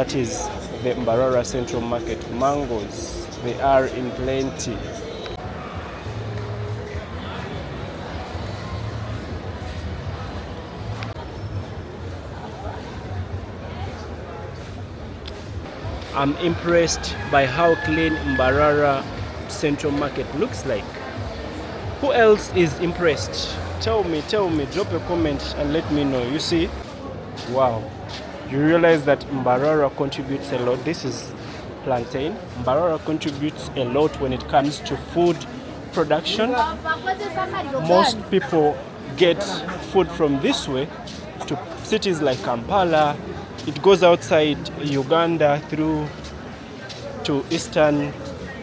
That is the Mbarara Central Market. Mangoes, they are in plenty. I'm impressed by how clean Mbarara Central Market looks like. Who else is impressed? Tell me, drop a comment and let me know. You see? Wow. You realize that Mbarara contributes a lot. This is plantain. Mbarara contributes a lot when it comes to food production. Most people get food from this way to cities like Kampala. It goes outside Uganda through to Eastern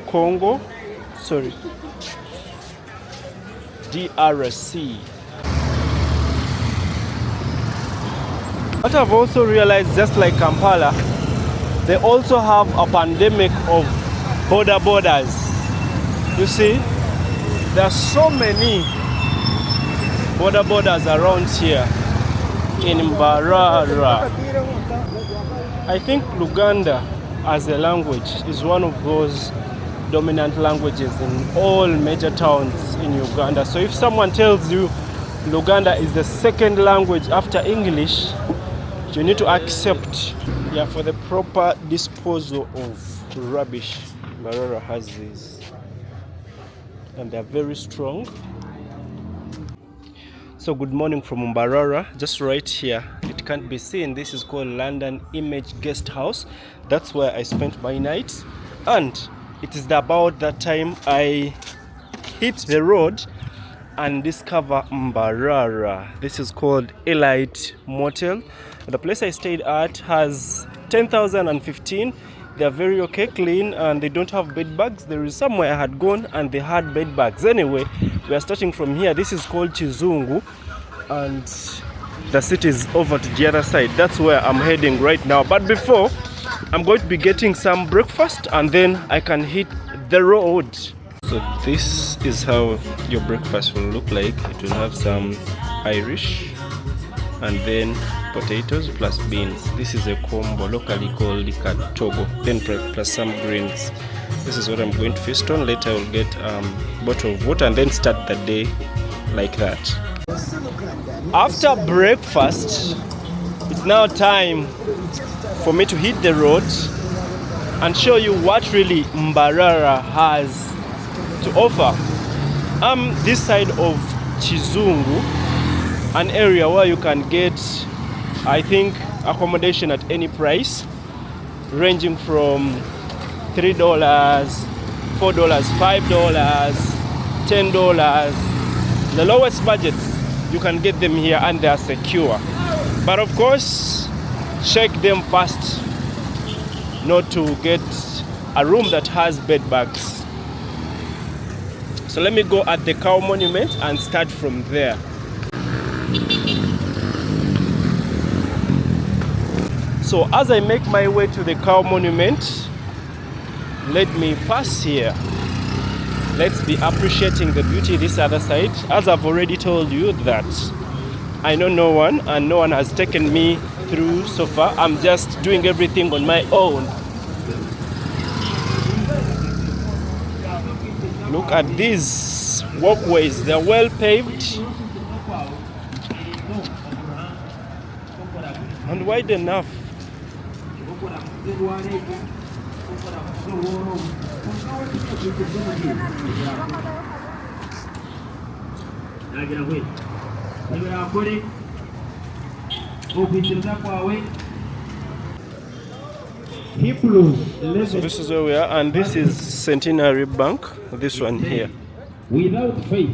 Congo. DRC. What I've also realized, just like Kampala, they also have a pandemic of borders. You see, there are so many borders around here in Mbarara. I think Luganda as a language is one of those dominant languages in all major towns in Uganda. So if someone tells you Luganda is the second language after English, you need to accept. Yeah, for the proper disposal of rubbish, Mbarara has these. And they're very strong. So good morning from Mbarara, just right here. It can't be seen. This is called London Image Guest House. That's where I spent my night. And it is about that time I hit the road and discover Mbarara. This is called Elite Motel. The place I stayed at has 10,015. They are very okay, clean, and they don't have bed bugs. There is somewhere I had gone and they had bed bugs. Anyway, we are starting from here. This is called Chizungu, and the city is over to the other side. That's where I'm heading right now. But before, I'm going to be getting some breakfast and then I can hit the road. So this is how your breakfast will look like. It will have some Irish and then potatoes plus beans. This is a combo locally called katogo, then plus some greens. This is what I'm going to feast on. Later I will get a bottle of water and then start the day like that. After breakfast, it's now time for me to hit the road and show you what really Mbarara has to offer. I'm this side of Chizungu, an area where you can get, I think, accommodation at any price, ranging from $3, $4, $5, $10. The lowest budgets, you can get them here and they are secure. But of course, check them first not to get a room that has bed bugs. So let me go at the cow monument and start from there. So as I make my way to the cow monument, let me pass here. Let's be appreciating the beauty this other side. As I've already told you that I know no one and no one has taken me through so far. I'm just doing everything on my own. Look at these walkways. They're well paved and wide enough. So this is where we are, and this is Centenary Bank, this one here. Without faith,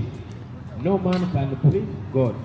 no man can please God.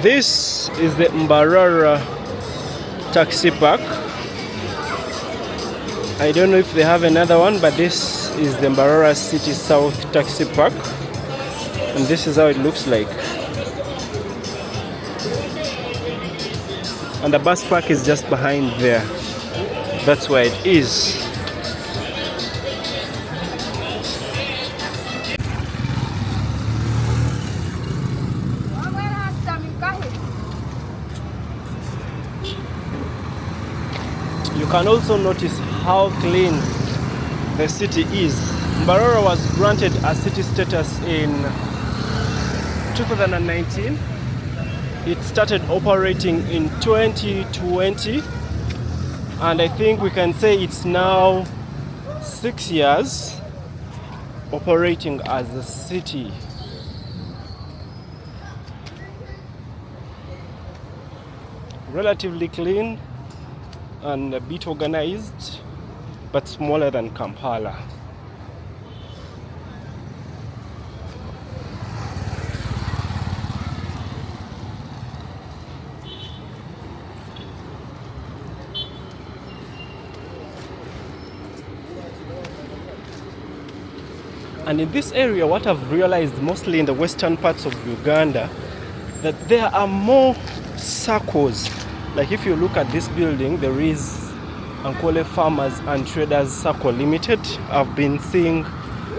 This is the Mbarara taxi park. I don't know if they have another one, but this is the Mbarara City South taxi park, and this is how it looks like. And the bus park is just behind there. That's where it is. You can also notice how clean the city is. Mbarara was granted a city status in 2019. It started operating in 2020, and I think we can say it's now 6 years operating as a city. Relatively clean and a bit organized, but smaller than Kampala. And in this area, what I've realized mostly in the western parts of Uganda, that there are more circles. Like if you look at this building, there is Ankole Farmers and Traders Circle Limited. I've been seeing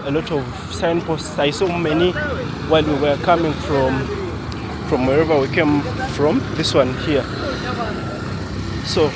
a lot of signposts. I saw many while we were coming from wherever we came from. This one here. So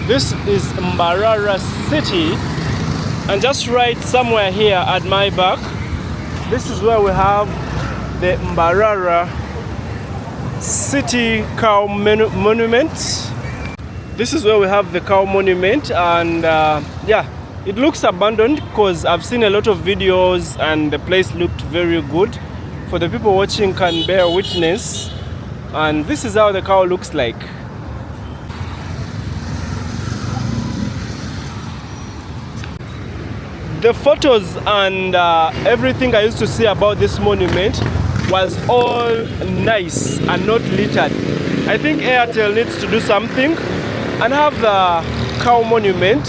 this is Mbarara City, and just right somewhere here at my back, this is where we have the Mbarara City Cow Monument. This is where we have the cow monument, and yeah, it looks abandoned because I've seen a lot of videos and the place looked very good. For the people watching can bear witness, and this is how the cow looks like. The photos and everything I used to see about this monument was all nice and not littered. I think Airtel needs to do something and have the cow monument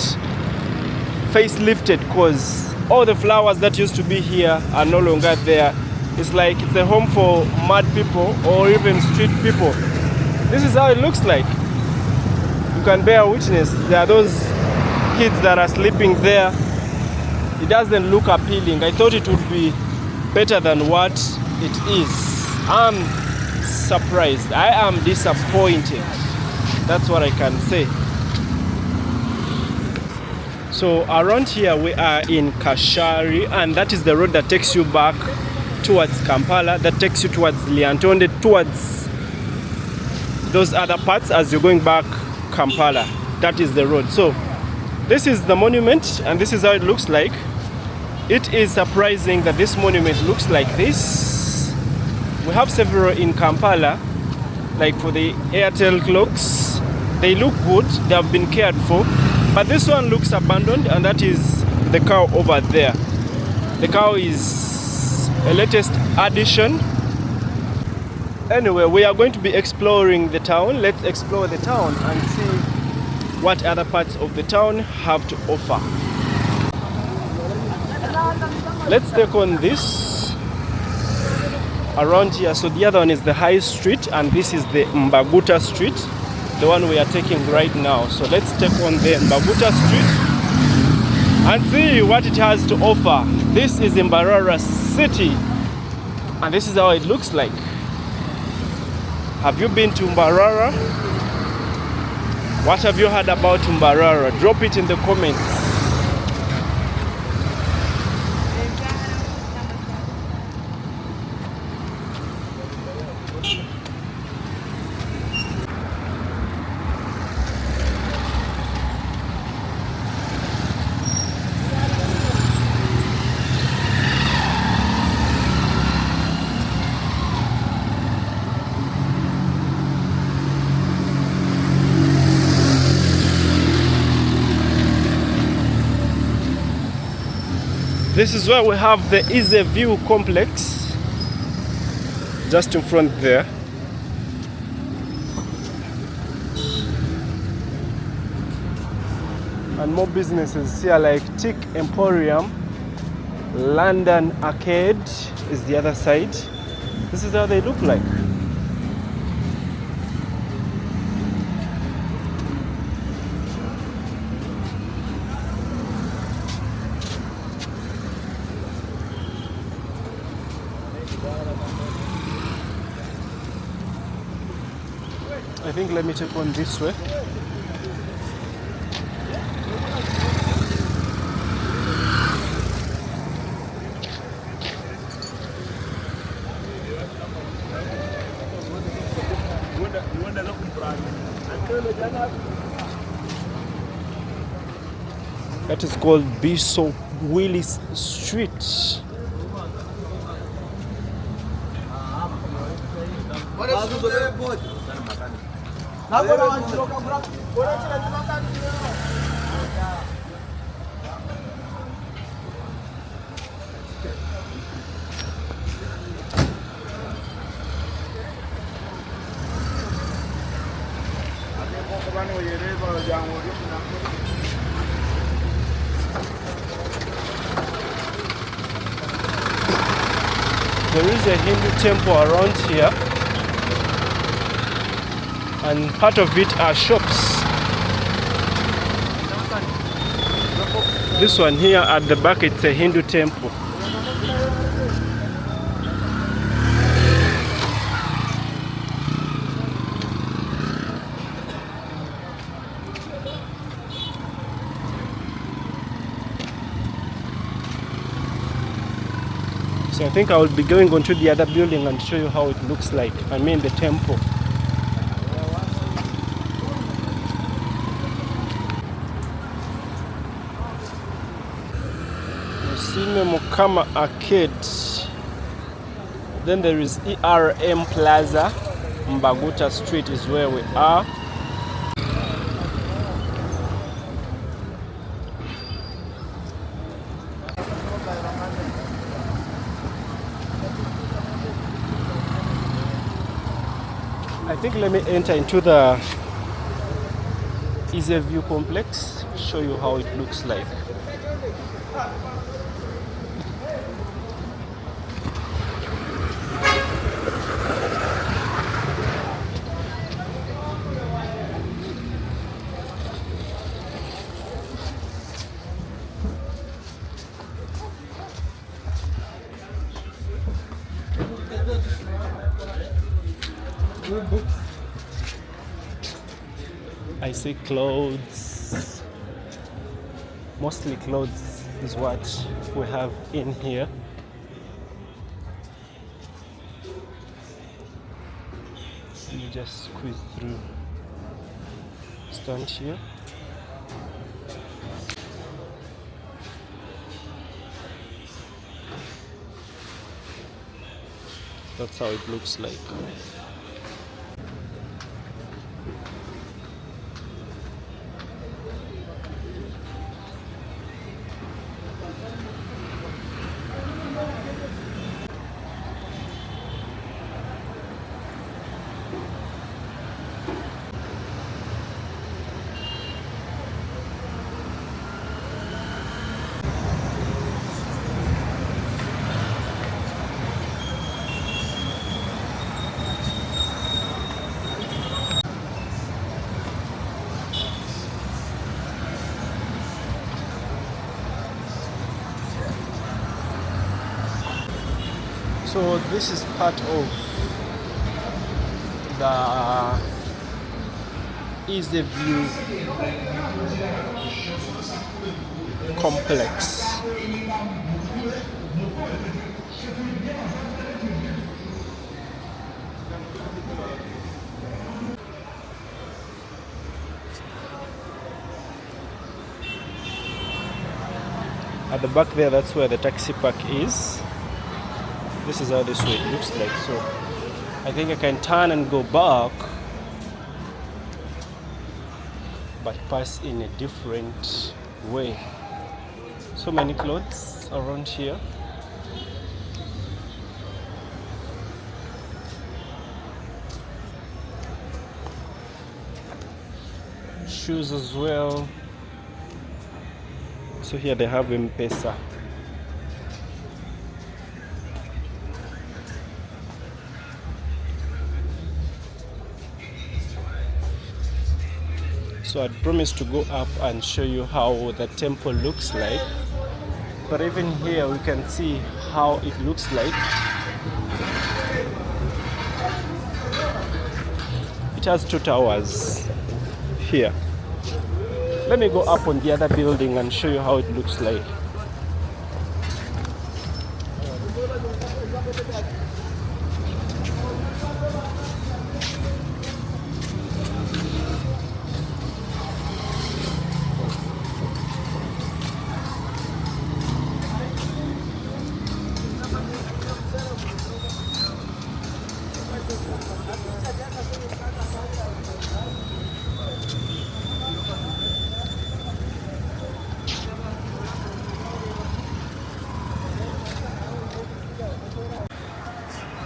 facelifted, because all the flowers that used to be here are no longer there. It's like it's a home for mad people or even street people. This is how it looks like. You can bear witness. There are those kids that are sleeping there. It doesn't look appealing. I thought it would be better than what it is. I'm surprised. I am disappointed. That's what I can say. So around here we are in Kashari, and that is the road that takes you back towards Kampala, that takes you towards Liantonde, towards those other parts as you're going back Kampala. That is the road. So this is the monument, and this is how it looks like. It is surprising that this monument looks like this. We have several in Kampala, like for the Airtel clocks. They look good, they have been cared for, but this one looks abandoned, and that is the cow over there. The cow is a latest addition. Anyway, we are going to be exploring the town. Let's explore the town and see what other parts of the town have to offer. Let's take on this around here. So the other one is the High Street, and this is the Mbaguta Street, the one we are taking right now. So let's take on the Mbaguta Street and see what it has to offer. This is Mbarara city, and this is how it looks like. Have you been to Mbarara? What have you heard about Mbarara? Drop it in the comments. This is where we have the Easy View complex, just in front there. And more businesses here like Tick Emporium, London Arcade is the other side. This is how they look like. I think let me take one this way. That is called Bishop Willis Street. There is a Hindu temple around here, and part of it are shops. This one here at the back, it's a Hindu temple. So I think I will be going onto the other building and show you how it looks like. I mean the temple. Mukama Arcade. Then there is ERM Plaza. Mbaguta Street is where we are. I think let me enter into the Easy View complex, show you how it looks like. I see clothes. Mostly clothes is what we have in here. Let me just squeeze through. Stand here. That's how it looks like. So this is part of the Easy View complex. At the back there, that's where the taxi park is. This is how this way it looks like. So I think I can turn and go back, but pass in a different way. So many clothes around here. Shoes as well. So here they have M-Pesa. So I'd promised to go up and show you how the temple looks like. But even here we can see how it looks like. It has 2 towers here. Let me go up on the other building and show you how it looks like.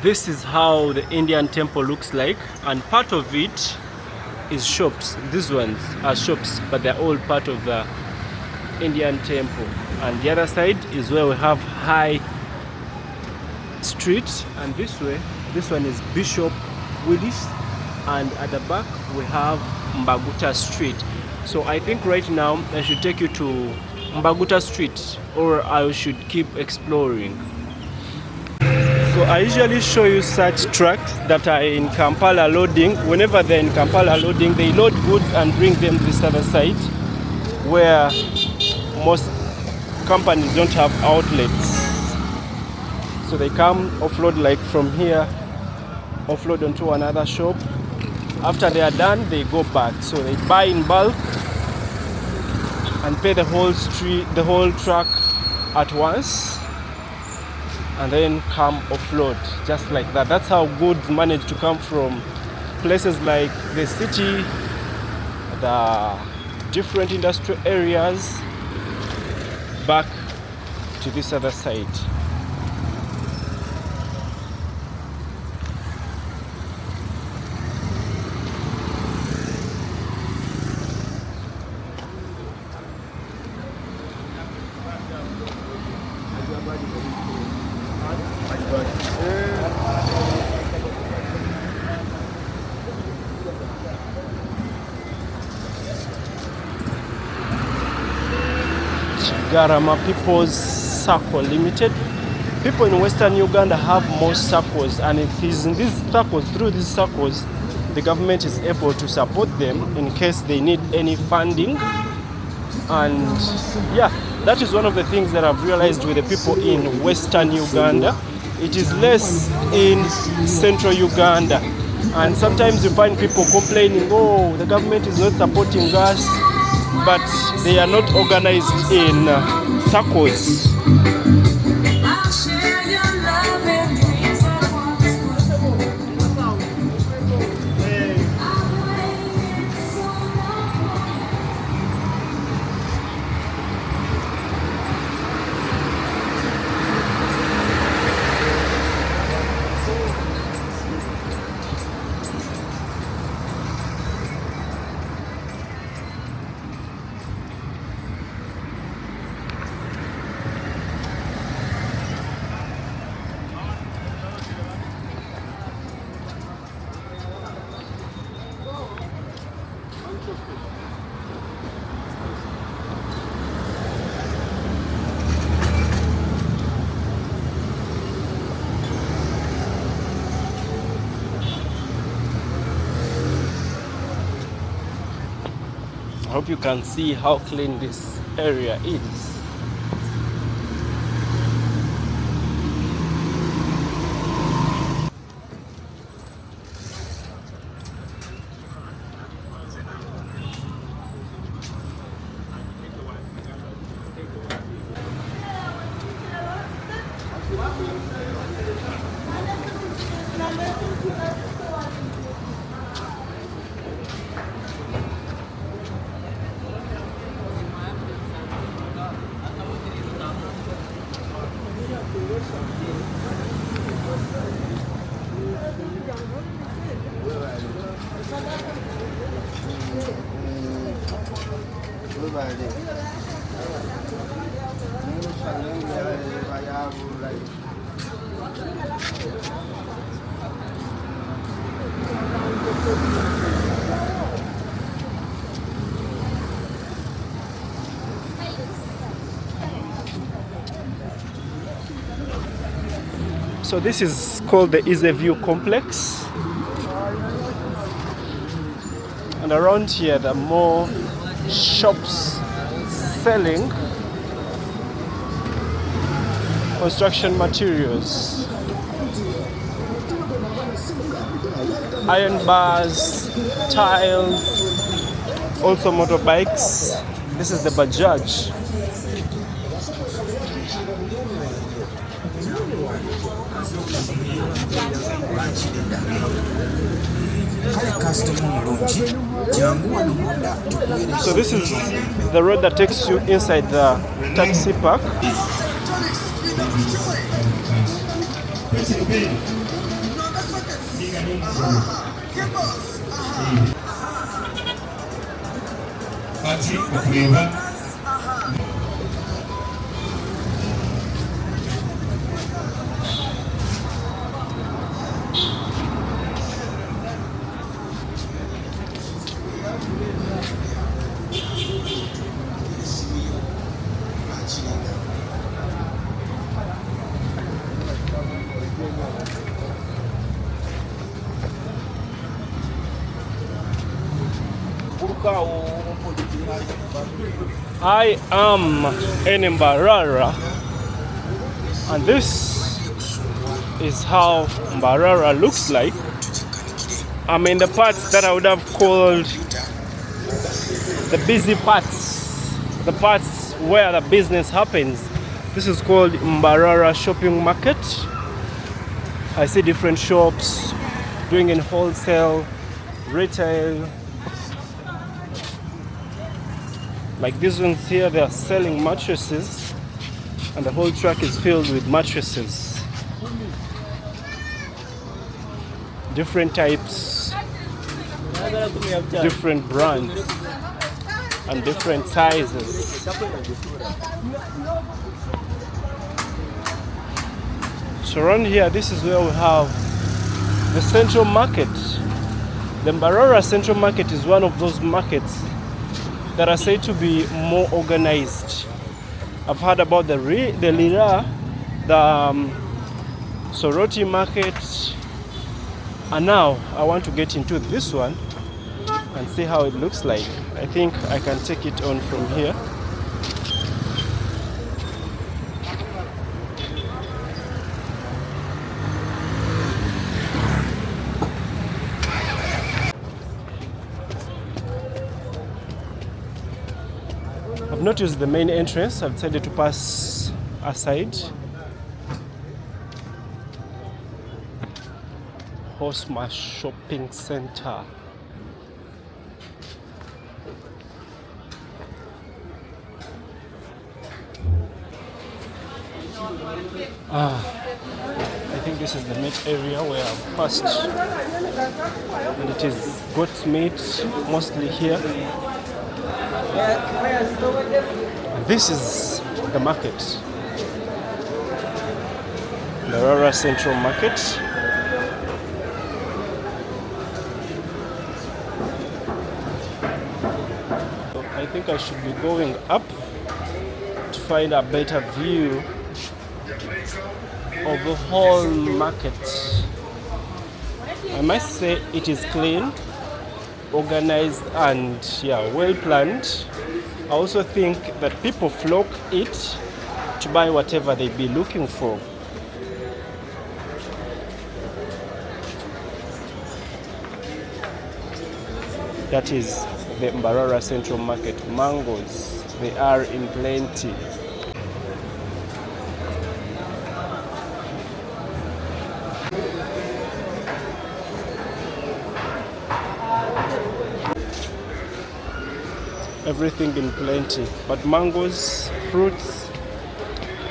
This is how the Indian temple looks like, and part of it is shops. These ones are shops, but they're all part of the Indian temple. And the other side is where we have High Street, and this way, this one is Bishop Willis, and at the back we have Mbarara Street. So I think right now I should take you to Mbarara Street, or I should keep exploring. So I usually show you such trucks that are in Kampala loading. Whenever they're in Kampala loading, they load goods and bring them to this other side where most companies don't have outlets. So they come offload, like from here, offload onto another shop. After they are done, they go back. So they buy in bulk and pay the whole truck at once, and then come offload just like that. That's how goods manage to come from places like the city, the different industrial areas, back to this other side. Garama People's Circle Limited. People in Western Uganda have more circles, and it is in these circles, through these circles, the government is able to support them in case they need any funding. And yeah, that is one of the things that I've realized with the people in Western Uganda. It is less in Central Uganda, and sometimes you find people complaining, oh, the government is not supporting us, but they are not organized in circles. I hope you can see how clean this area is. So this is called the Easy View Complex. And around here there are more shops selling construction materials. Iron bars, tiles, also motorbikes. This is the Bajaj. So this is the road that takes you inside the taxi park. I am in Mbarara, and this is how Mbarara looks like. I'm in the parts that I would have called the busy parts, the parts where the business happens. This is called Mbarara Shopping Market. I see different shops doing in wholesale, retail. Like these ones here, they are selling mattresses, and the whole truck is filled with mattresses. Different types, different brands, and different sizes. So around here, this is where we have the Central Market. The Mbarara Central Market is one of those markets that are said to be more organized. I've heard about the Lira, the Soroti Market, and now I want to get into this one and see how it looks like. I think I can take it on from here. I've not used the main entrance. I've decided to pass aside. Hosma Shopping Center. I think this is the meat area where I've passed, and it is goat meat mostly here. This is the market, Mbarara Central Market. So I think I should be going up to find a better view of the whole market. I must say it is clean. organized and well planned. I also think that people flock it to buy whatever they be looking for. That is the Mbarara Central Market. Mangoes, they are in plenty. Everything in plenty, but mangoes, fruits,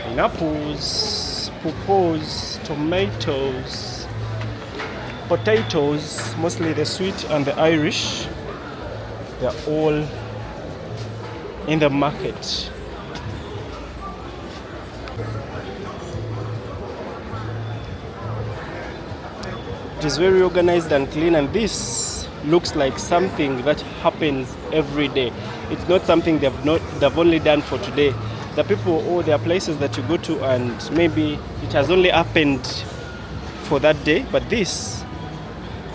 pineapples, pawpaws, tomatoes, potatoes, mostly the sweet and the Irish, they're all in the market. It is very organized and clean, and this looks like something that happens every day. It's not something they've only done for today. The people, or there are places that you go to and maybe it has only happened for that day, but this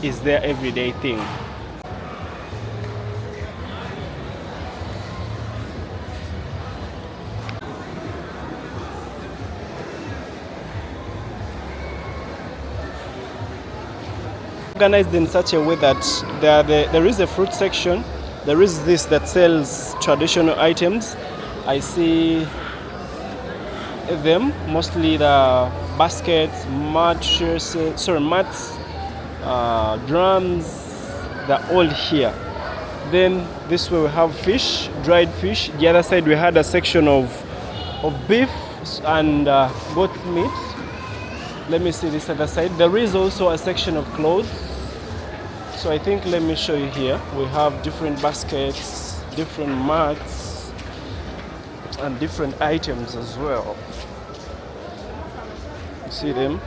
is their everyday thing. Organized in such a way that there is a fruit section, there is this that sells traditional items. I see them, mostly the baskets, mats, drums, they're all here. Then this way we have fish, dried fish. The other side we had a section of beef and goat meat. Let me see this other side. There is also a section of clothes. So I think, let me show you here. We have different baskets, different mats, and different items as well. You see them?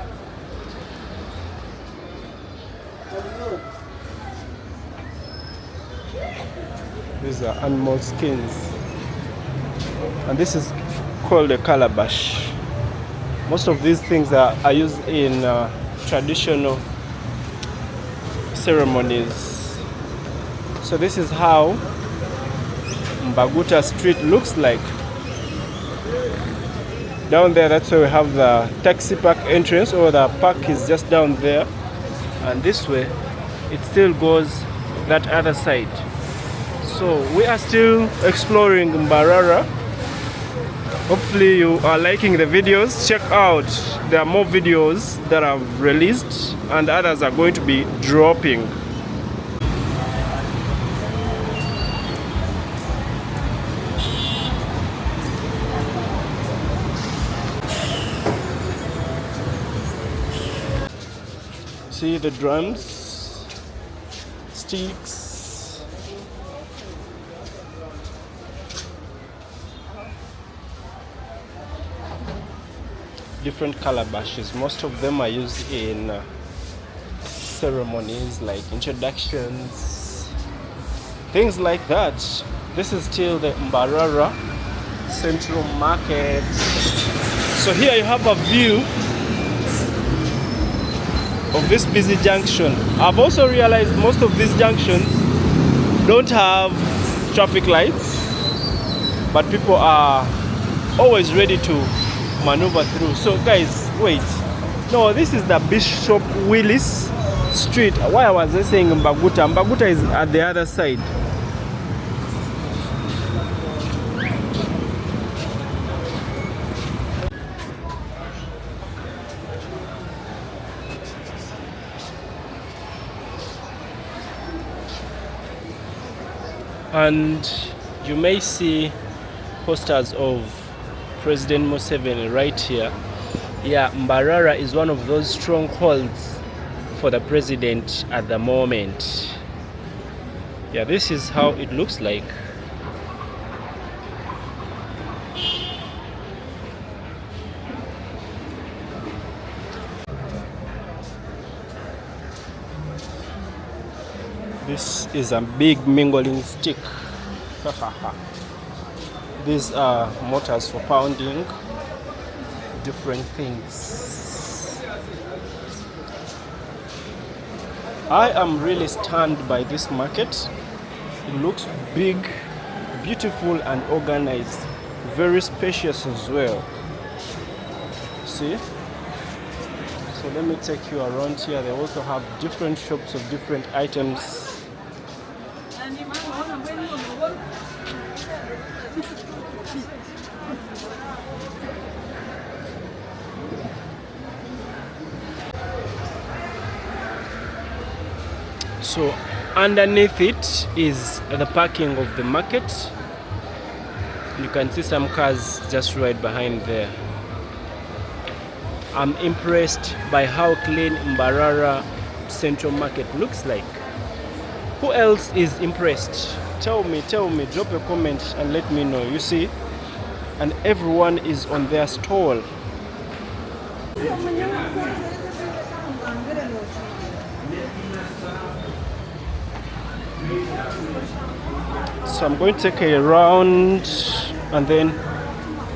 These are animal skins. And this is called a calabash. Most of these things are used in traditional ceremonies. So this is how Mbaguta Street looks like. Down there, that's where we have the taxi park entrance, or the park is just down there. And this way, it still goes that other side. So we are still exploring Mbarara. Hopefully you are liking the videos. Check out, there are more videos that I've released and others are going to be dropping. See the drums, sticks, different calabashes. Most of them are used in ceremonies like introductions, things like that. This is still the Mbarara Central Market. So here you have a view of this busy junction. I've also realized most of these junctions don't have traffic lights, but people are always ready to maneuver through. So guys, wait, no, this is the Bishop Willis Street. Why was I saying Mbaguta? Mbaguta is at the other side. And you may see posters of President Museveni right here. Yeah, Mbarara is one of those strongholds for the president at the moment. Yeah, this is how it looks like. This is a big mingling stick. These are mortars for pounding different things. I am really stunned by this market. It looks big, beautiful and organized. Very spacious as well. See? So let me take you around here. They also have different shops of different items. So underneath it is the parking of the market. You can see some cars just right behind there. I'm impressed by how clean Mbarara Central Market looks like. Who else is impressed? Tell me, drop a comment and let me know. You see, and everyone is on their stall. So I'm going to take a round and then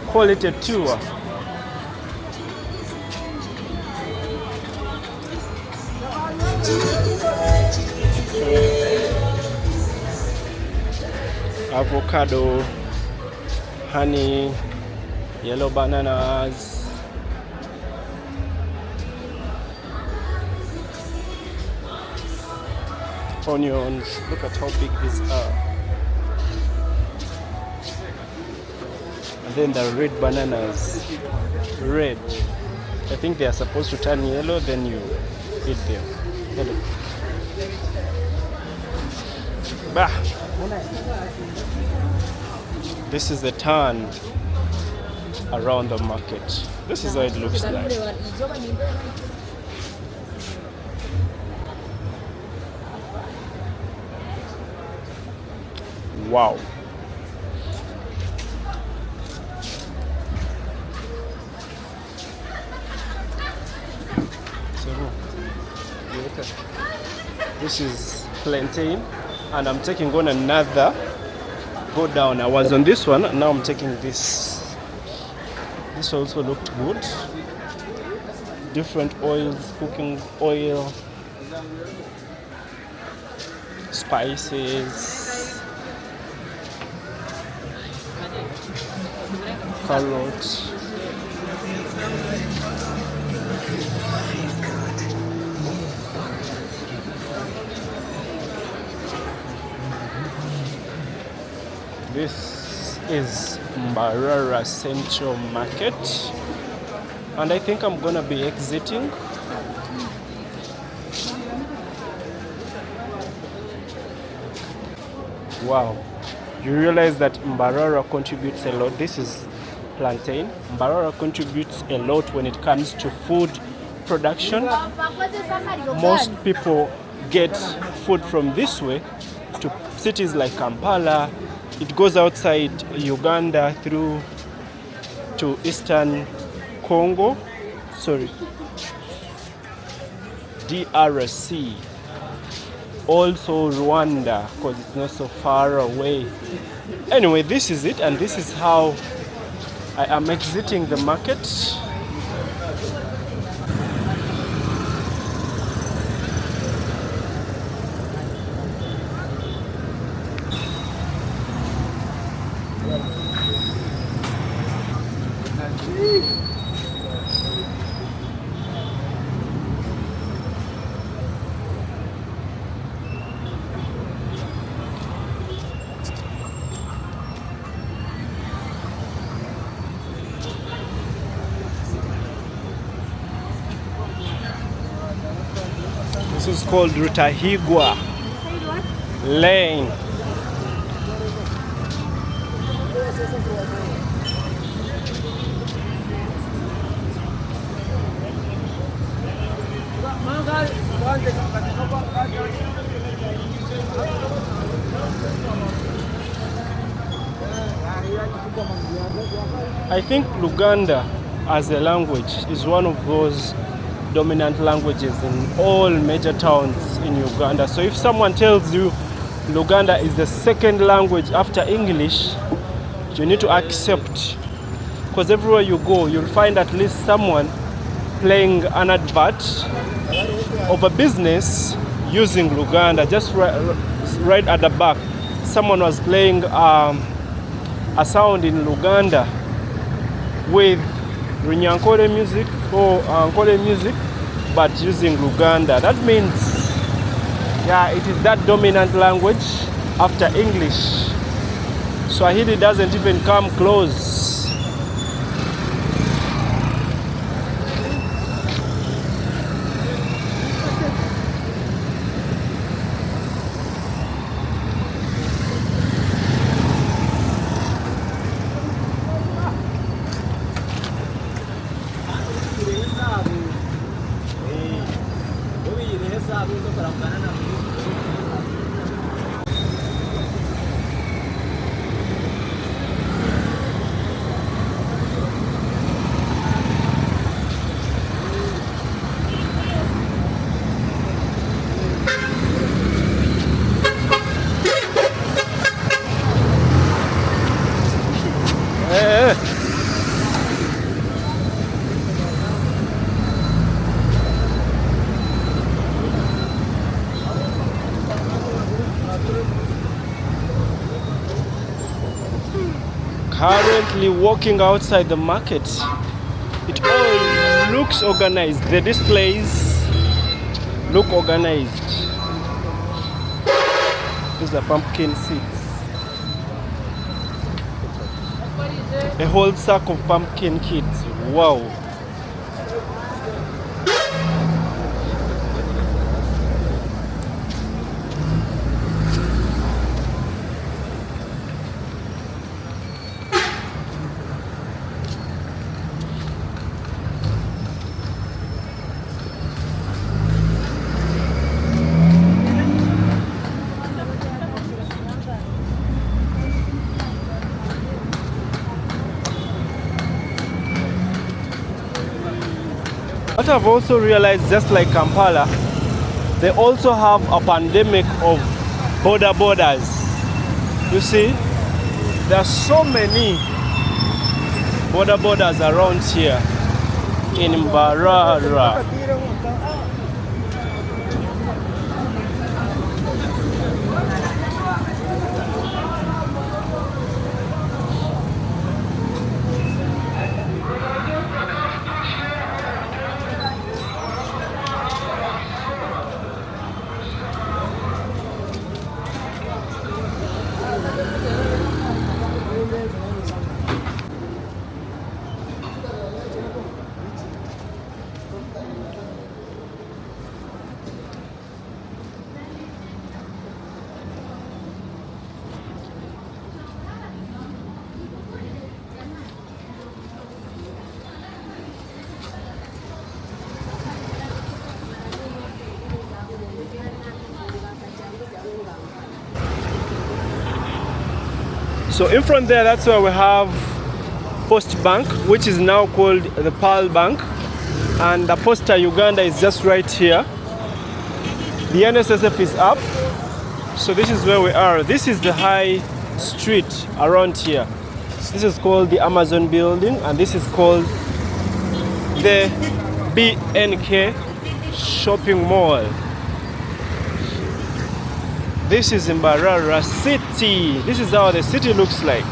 call it a tour. Avocado, honey, yellow bananas, onions. Look at how big these are. And then the red bananas. Red. I think they are supposed to turn yellow, then you eat them. Hello. Bah. This is the turn around the market. This is how it looks like. Wow. This is plantain, and I'm taking on another go down. I was on this one, now I'm taking this. This also looked good. Different oils, cooking oil, spices, carrots. This is Mbarara Central Market, and I think I'm gonna be exiting. Wow, you realize that Mbarara contributes a lot. This is plantain. Mbarara contributes a lot when it comes to food production. Most people get food from this way to cities like Kampala. It goes outside Uganda through to Eastern Congo, DRC, also Rwanda, because it's not so far away. Anyway, this is it, and this is how I am exiting the market. This is called Rutahigwa Lane. I think Luganda as a language is one of those dominant languages in all major towns in Uganda. So if someone tells you Luganda is the second language after English, you need to accept, because everywhere you go you'll find at least someone playing an advert of a business using Luganda. Just right at the back, someone was playing a sound in Luganda with Runyankore music or Ankole music, but using Luganda. That means, yeah, it is that dominant language after English. Swahili doesn't even come close. Currently walking outside the market. It all looks organized. The displays look organized. These are pumpkin seeds. A whole sack of pumpkin seeds. Wow. What I've also realized, just like Kampala, they also have a pandemic of borders. You see, there are so many borders around here in Mbarara. So in front there, that's where we have Post Bank, which is now called the Pearl Bank, and the Posta Uganda is just right here. The NSSF is up, so this is where we are. This is the high street around here. This is called the Amazon building, and this is called the BNK shopping mall. This is Mbarara city. This is how the city looks like.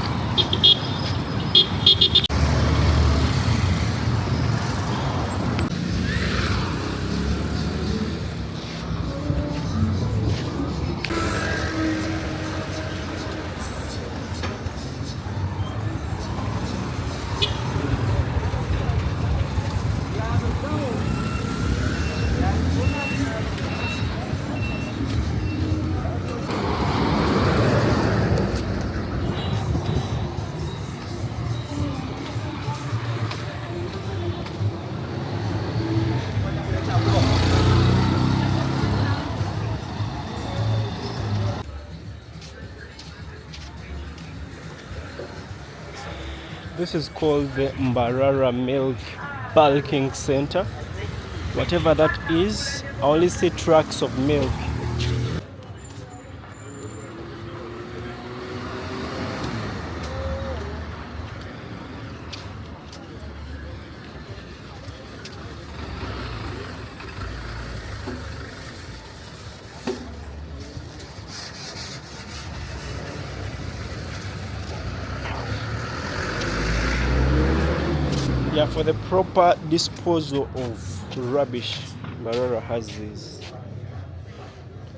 This is called the Mbarara Milk Bulking Center. Whatever that is, I only see trucks of milk. Yeah, for the proper disposal of rubbish, Mbarara has these,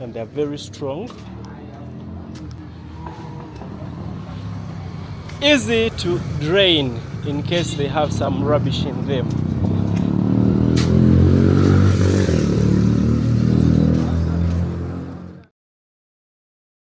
and they're very strong, easy to drain in case they have some rubbish in them.